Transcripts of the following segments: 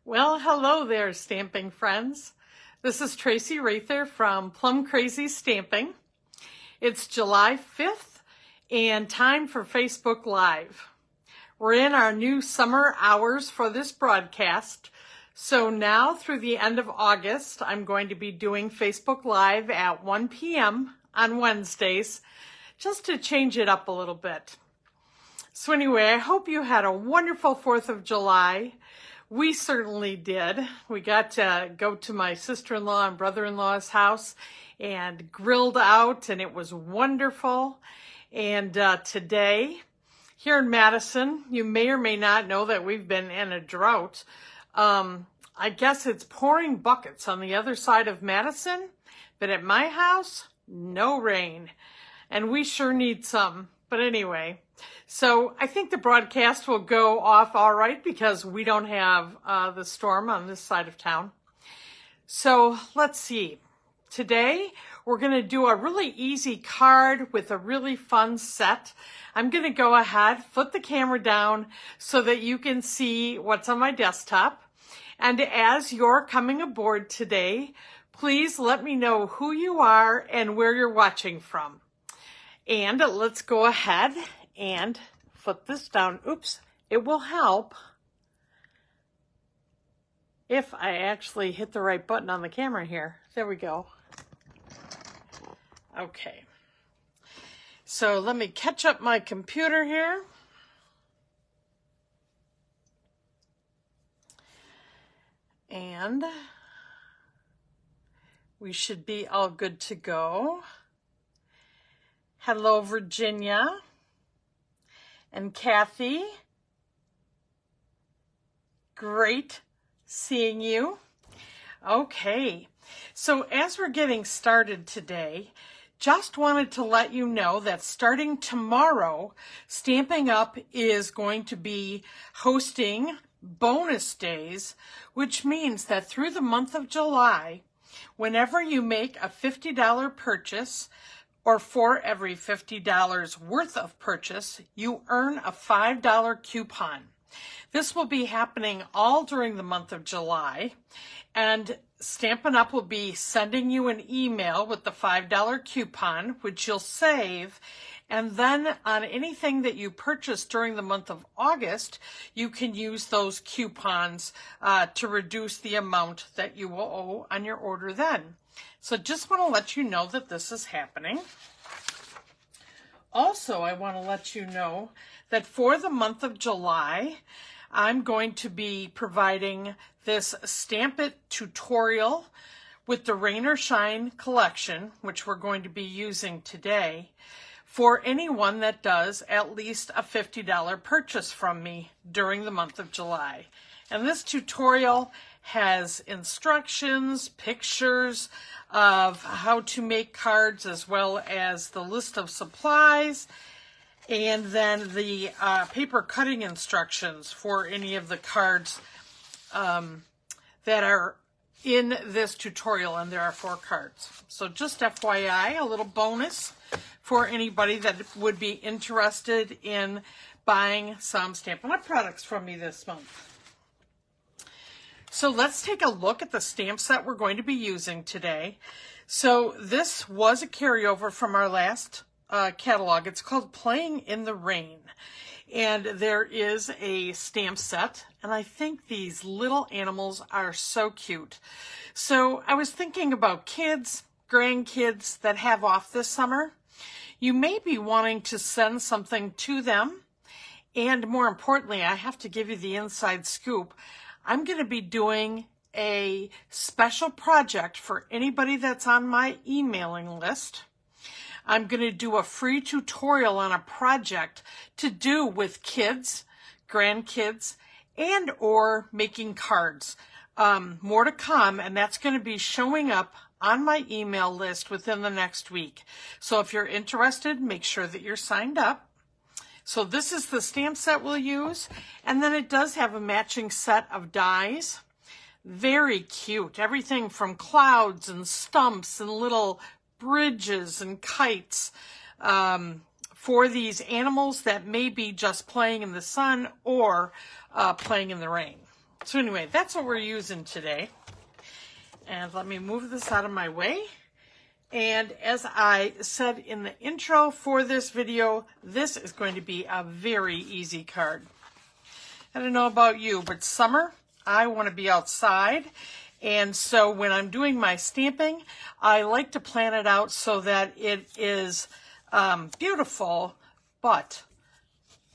Well, hello there, stamping friends. This is Traci Raether from Plum Crazy Stamping. It's July 5th and time for Facebook Live. We're in our new summer hours for this broadcast. So now through the end of August, I'm going to be doing Facebook Live at 1 p.m. on Wednesdays, just to change it up a little bit. So anyway, I hope you had a wonderful 4th of July. We certainly did. We got to go to my sister-in-law and brother-in-law's house and grilled out, and it was wonderful. And today, here in Madison, you may or may not know that we've been in a drought. I guess it's pouring buckets on the other side of Madison, but at my house, no rain. And we sure need some. But anyway, so I think the broadcast will go off all right because we don't have the storm on this side of town. So let's see. Today, we're going to do a really easy card with a really fun set. I'm going to go ahead, flip the camera down so that you can see what's on my desktop. And as you're coming aboard today, please let me know who you are and where you're watching from. And let's go ahead and flip this down. Oops, it will help if I actually hit the right button on the camera here. There we go. Okay. So let me catch up my computer here. And we should be all good to go. Hello, Virginia and Kathy. Great seeing you. Okay, so as we're getting started today, just wanted to let you know that starting tomorrow, Stampin' Up! Is going to be hosting bonus days, which means that through the month of July, whenever you make a $50 purchase, or for every $50 worth of purchase, you earn a $5 coupon. This will be happening all during the month of July, and Stampin' Up! Will be sending you an email with the $5 coupon, which you'll save, and then on anything that you purchase during the month of August, you can use those coupons to reduce the amount that you will owe on your order then. So just want to let you know that this is happening. Also, I want to let you know that for the month of July, I'm going to be providing this Stamp It tutorial with the Rain or Shine collection, which we're going to be using today, for anyone that does at least a $50 purchase from me during the month of July. And this tutorial has instructions, pictures of how to make cards, as well as the list of supplies, and then the paper cutting instructions for any of the cards that are in this tutorial, and there are 4 cards. So just FYI, a little bonus for anybody that would be interested in buying some Stampin' Up! Products from me this month. So let's take a look at the stamp set we're going to be using today. So this was a carryover from our last catalog. It's called Playing in the Rain. And there is a stamp set, and I think these little animals are so cute. So I was thinking about kids, grandkids that have off this summer. You may be wanting to send something to them. And more importantly, I have to give you the inside scoop. I'm going to be doing a special project for anybody that's on my emailing list. I'm going to do a free tutorial on a project to do with kids, grandkids, and or making cards. More to come, and that's going to be showing up on my email list within the next week. So if you're interested, make sure that you're signed up. So this is the stamp set we'll use, and then it does have a matching set of dies. Very cute. Everything from clouds and stumps and little bridges and kites for these animals that may be just playing in the sun or playing in the rain. So anyway, that's what we're using today. And let me move this out of my way. And as I said in the intro for this video, this is going to be a very easy card. I don't know about you, but summer, I want to be outside. And so when I'm doing my stamping, I like to plan it out so that it is beautiful, but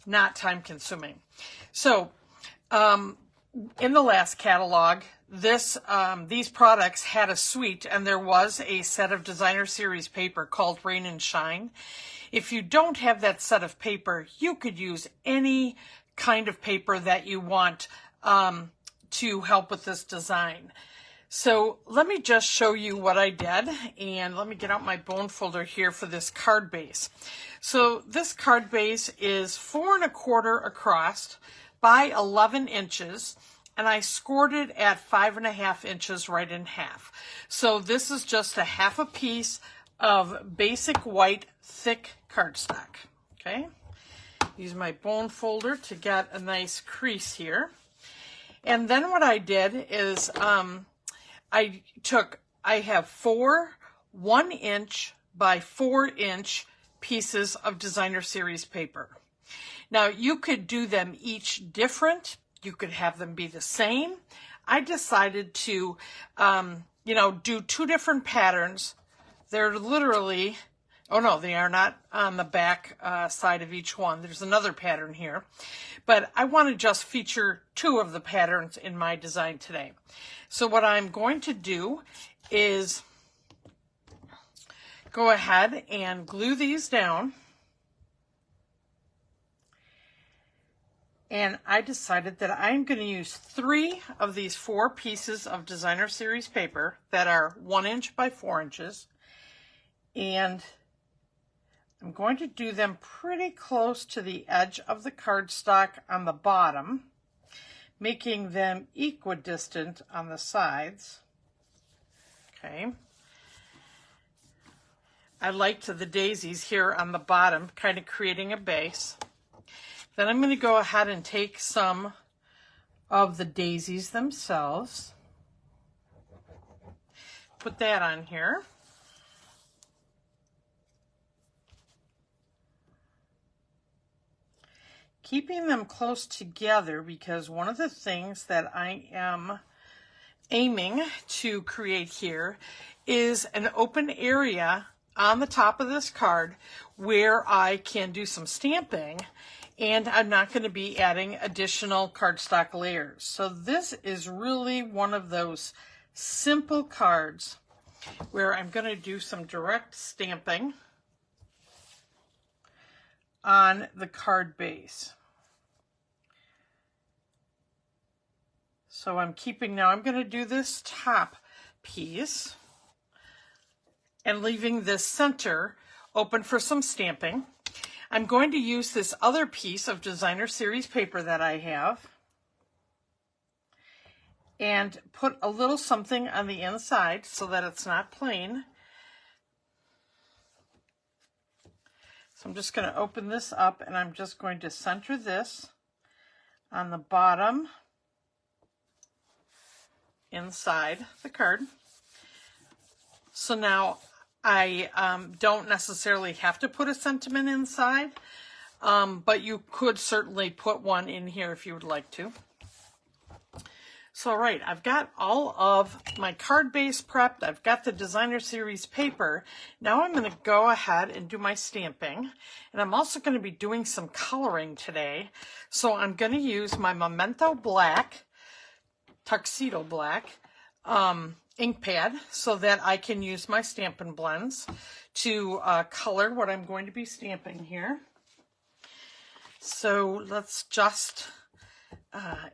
not time consuming. So in the last catalog, these products had a suite, and there was a set of designer series paper called Rain and Shine. If you don't have that set of paper, you could use any kind of paper that you want to help with this design. So let me just show you what I did, and let me get out my bone folder here for this card base. So this card base is 4 1/4 across by 11 inches. And I scored it at 5.5 inches right in half. So this is just a half a piece of basic white thick cardstock. Okay, use my bone folder to get a nice crease here. And then what I did is I have 4 1-inch by 4-inch pieces of designer series paper. Now you could do them each different. You could have them be the same. I decided to, do 2 different patterns. They're literally, oh no, they are not on the back side of each one. There's another pattern here. But I want to just feature 2 of the patterns in my design today. So what I'm going to do is go ahead and glue these down. And I decided that I'm going to use 3 of these 4 pieces of designer series paper that are 1 inch by 4 inches. And I'm going to do them pretty close to the edge of the cardstock on the bottom, making them equidistant on the sides. Okay. I liked the daisies here on the bottom, kind of creating a base. Then I'm going to go ahead and take some of the daisies themselves, put that on here. Keeping them close together because one of the things that I am aiming to create here is an open area on the top of this card where I can do some stamping. And I'm not going to be adding additional cardstock layers. So this is really one of those simple cards where I'm going to do some direct stamping on the card base. So I'm going to do this top piece and leaving this center open for some stamping. I'm going to use this other piece of designer series paper that I have and put a little something on the inside so that it's not plain. So I'm just going to open this up and I'm just going to center this on the bottom inside the card. So now I don't necessarily have to put a sentiment inside, but you could certainly put one in here if you would like to. So, all right, I've got all of my card base prepped. I've got the designer series paper. Now I'm going to go ahead and do my stamping. And I'm also going to be doing some coloring today. So I'm going to use my Memento Black, Tuxedo Black, ink pad so that I can use my Stampin' Blends to color what I'm going to be stamping here. So let's just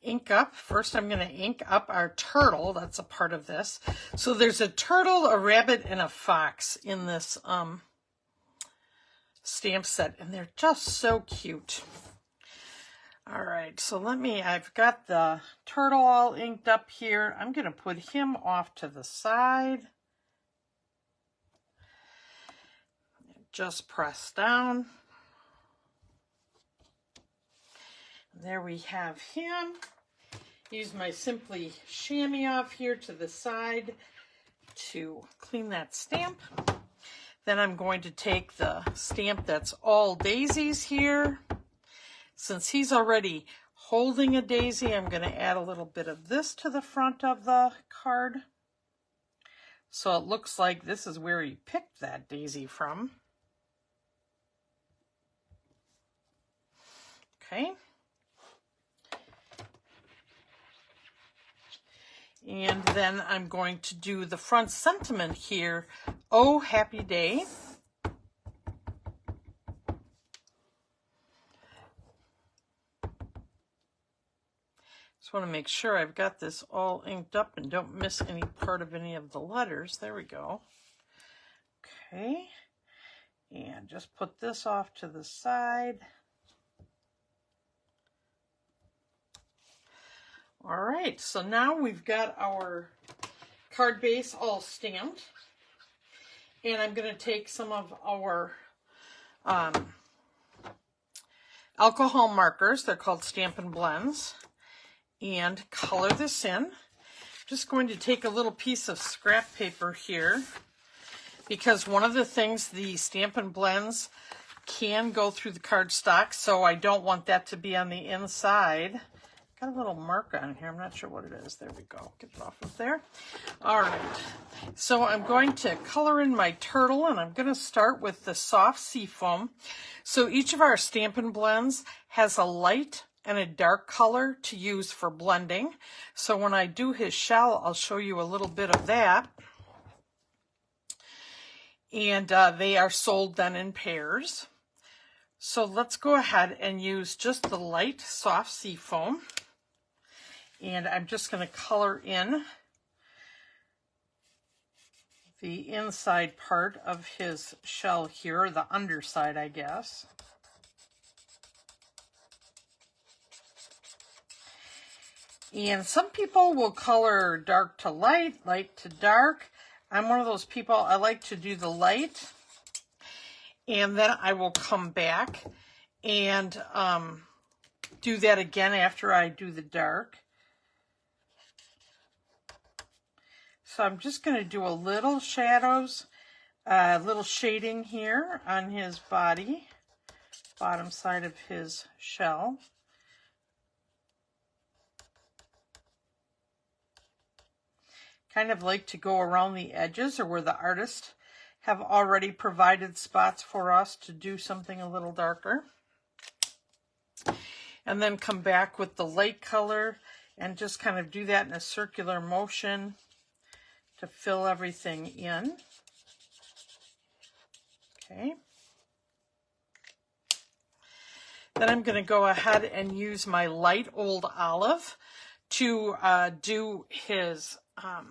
ink up. First I'm going to ink up our turtle. That's a part of this. So there's a turtle, a rabbit, and a fox in this stamp set, and they're just so cute. All right, so I've got the turtle all inked up here. I'm going to put him off to the side. Just press down. There we have him. Use my Simply chamois off here to the side to clean that stamp. Then I'm going to take the stamp that's all daisies here. Since he's already holding a daisy, I'm going to add a little bit of this to the front of the card. So it looks like this is where he picked that daisy from. Okay. And then I'm going to do the front sentiment here. Oh, happy day. Just want to make sure I've got this all inked up and don't miss any part of any of the letters. There we go. Okay. And just put this off to the side. All right, so now we've got our card base all stamped. And I'm going to take some of our alcohol markers, they're called Stampin' Blends, and color this in. Just going to take a little piece of scrap paper here, because one of the things the Stampin' Blends can go through the cardstock, so I don't want that to be on the inside. Got a little mark on here. I'm not sure what it is. There we go. Get it off of there. All right. So I'm going to color in my turtle, and I'm going to start with the soft seafoam. So each of our Stampin' Blends has a light and a dark color to use for blending. So when I do his shell, I'll show you a little bit of that. And they are sold then in pairs. So let's go ahead and use just the light soft seafoam. And I'm just going to color in the inside part of his shell here, or the underside, I guess. And some people will color dark to light, light to dark. I'm one of those people, I like to do the light. And then I will come back and do that again after I do the dark. So I'm just going to do a little shadows, a little shading here on his body, bottom side of his shell. Kind of like to go around the edges, or where the artist have already provided spots for us to do something a little darker. And then come back with the light color and just kind of do that in a circular motion to fill everything in. Okay. Then I'm going to go ahead and use my light old olive to do his, I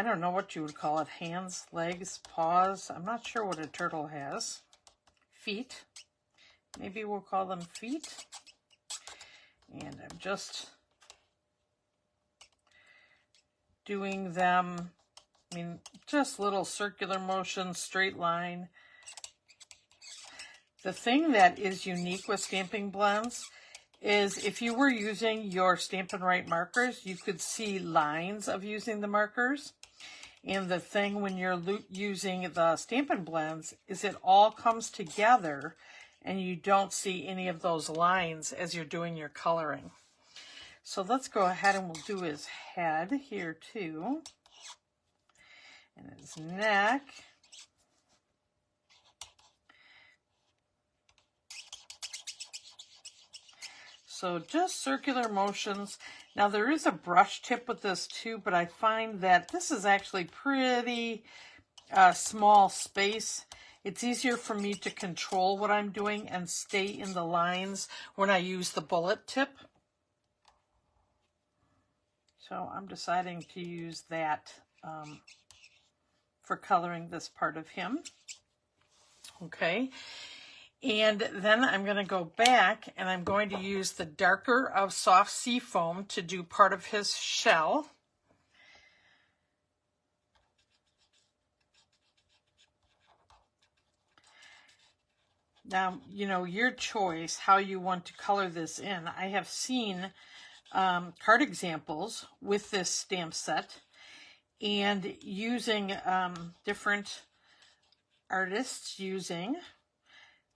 don't know what you would call it, hands, legs, paws. I'm not sure what a turtle has. Feet. Maybe we'll call them feet. And I'm just doing them, I mean, just little circular motions, straight line. The thing that is unique with Stampin' Blends is if you were using your Stampin' Right markers, you could see lines of using the markers. And the thing when you're using the Stampin' Blends is it all comes together and you don't see any of those lines as you're doing your coloring. So let's go ahead and we'll do his head here too, and his neck. So just circular motions. Now there is a brush tip with this too, but I find that this is actually pretty small space. It's easier for me to control what I'm doing and stay in the lines when I use the bullet tip. So I'm deciding to use that for coloring this part of him. Okay. And then I'm going to go back and I'm going to use the darker of soft seafoam to do part of his shell. Now, you know, your choice, how you want to color this in. I have seen card examples with this stamp set and using different artists using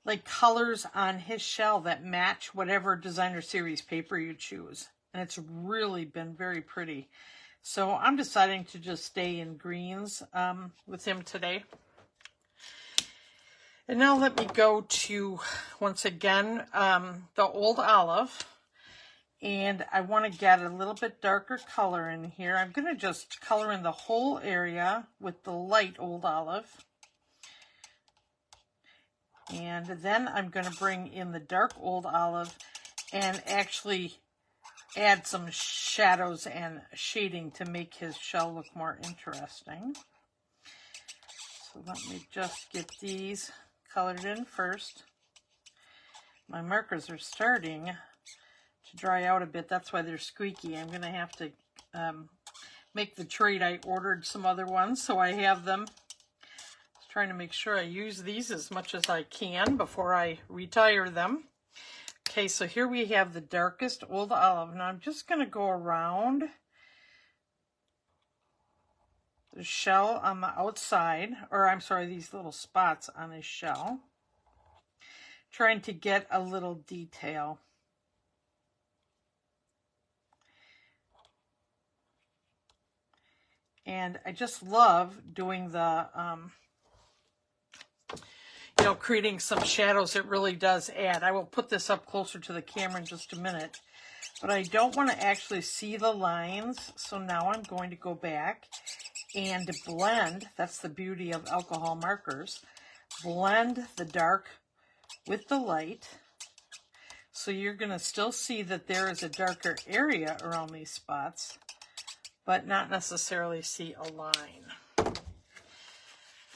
like colors on his shell that match whatever designer series paper you choose. And it's really been very pretty. So I'm deciding to just stay in greens with him today. And now let me go to, once again, the Old Olive. And I want to get a little bit darker color in here. I'm going to just color in the whole area with the light Old Olive. And then I'm going to bring in the dark Old Olive and actually add some shadows and shading to make his shell look more interesting. So let me just get these colored in first. My markers are starting to dry out a bit. That's why they're squeaky. I'm going to have to make the trade. I ordered some other ones, so I have them. Just trying to make sure I use these as much as I can before I retire them. Okay, so here we have the darkest Old Olive. Now I'm just going to go around the shell on the outside, or I'm sorry, these little spots on his shell, trying to get a little detail. And I just love doing the, you know, creating some shadows. It really does add. I will put this up closer to the camera in just a minute, but I don't want to actually see the lines. So now I'm going to go back and blend. That's the beauty of alcohol markers. Blend the dark with the light. So you're going to still see that there is a darker area around these spots, but not necessarily see a line.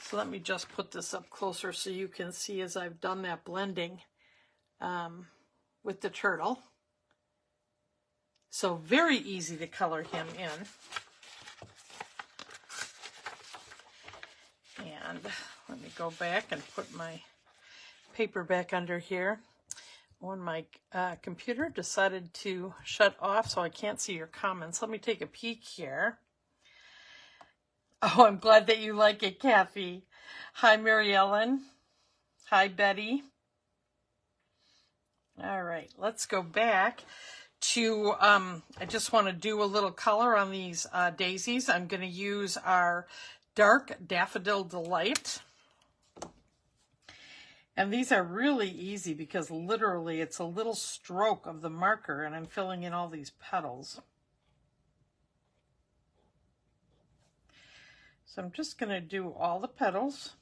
So let me just put this up closer so you can see as I've done that blending with the turtle. So very easy to color him in. And let me go back and put my paper back under here. When my computer decided to shut off so I can't see your comments. Let me take a peek here. Oh, I'm glad that you like it, Kathy. Hi, Mary Ellen. Hi, Betty. All right, let's go back to, I just want to do a little color on these daisies. I'm going to use our dark Daffodil Delight. And these are really easy because literally it's a little stroke of the marker and I'm filling in all these petals. So I'm just going to do all the petals.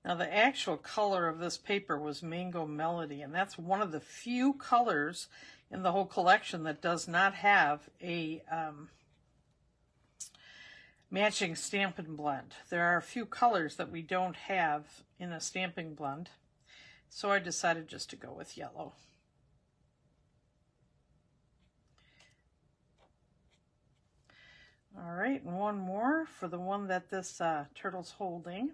Now the actual color of this paper was Mango Melody, and that's one of the few colors in the whole collection that does not have a matching Stampin' Blend. There are a few colors that we don't have in a stamping blend, so I decided just to go with yellow. All right, and one more for the one that this turtle's holding.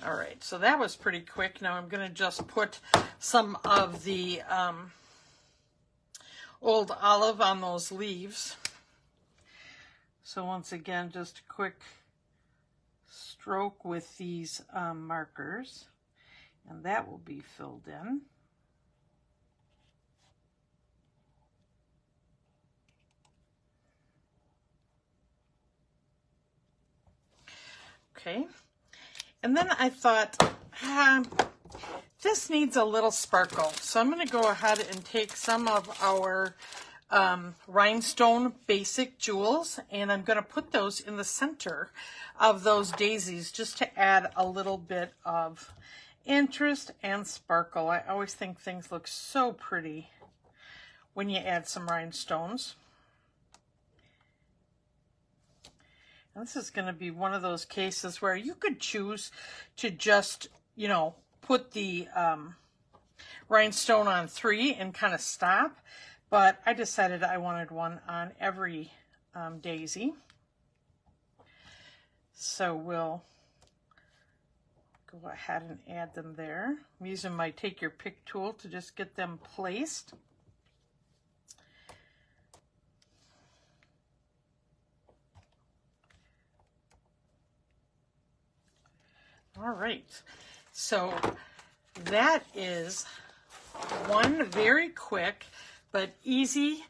All right, so that was pretty quick. Now I'm going to just put some of the Old Olive on those leaves. So once again, just a quick stroke with these markers, and that will be filled in. Okay, and then I thought, this needs a little sparkle. So I'm going to go ahead and take some of our rhinestone basic jewels, and I'm going to put those in the center of those daisies just to add a little bit of interest and sparkle. I always think things look so pretty when you add some rhinestones. And this is going to be one of those cases where you could choose to just, you know, put the rhinestone on 3 and kind of stop, but I decided I wanted one on every daisy. So we'll go ahead and add them there. I'm using my Take Your Pick tool to just get them placed. All right, so that is one very quick but easy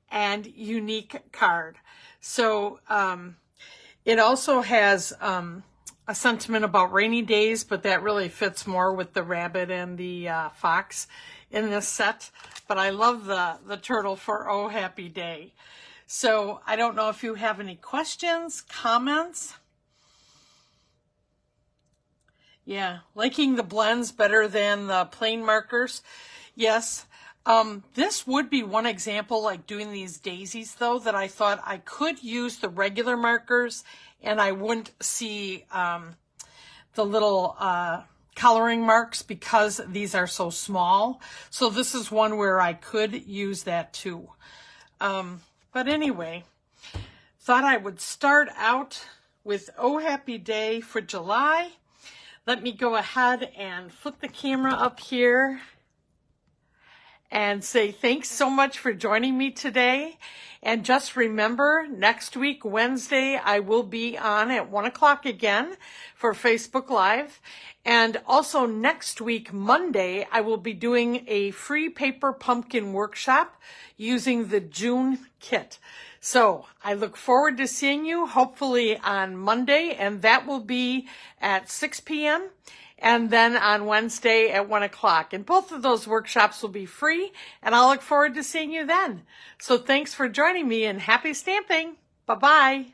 and unique card. So it also has a sentiment about rainy days, but that really fits more with the rabbit and the fox in this set. But I love the turtle for Oh Happy Day. So I don't know if you have any questions, comments. Yeah, liking the blends better than the plain markers. Yes, this would be one example, like doing these daisies though, that I thought I could use the regular markers and I wouldn't see the little coloring marks because these are so small. So this is one where I could use that too. But anyway, thought I would start out with Oh Happy Day for July. Let me go ahead and flip the camera up here and say thanks so much for joining me today. And just remember, next week, Wednesday, I will be on at 1 o'clock again for Facebook Live. And also next week, Monday, I will be doing a free paper pumpkin workshop using the June kit. So I look forward to seeing you hopefully on Monday, and that will be at 6 p.m. and then on Wednesday at 1 o'clock. And both of those workshops will be free, and I'll look forward to seeing you then. So thanks for joining me, and happy stamping. Bye-bye.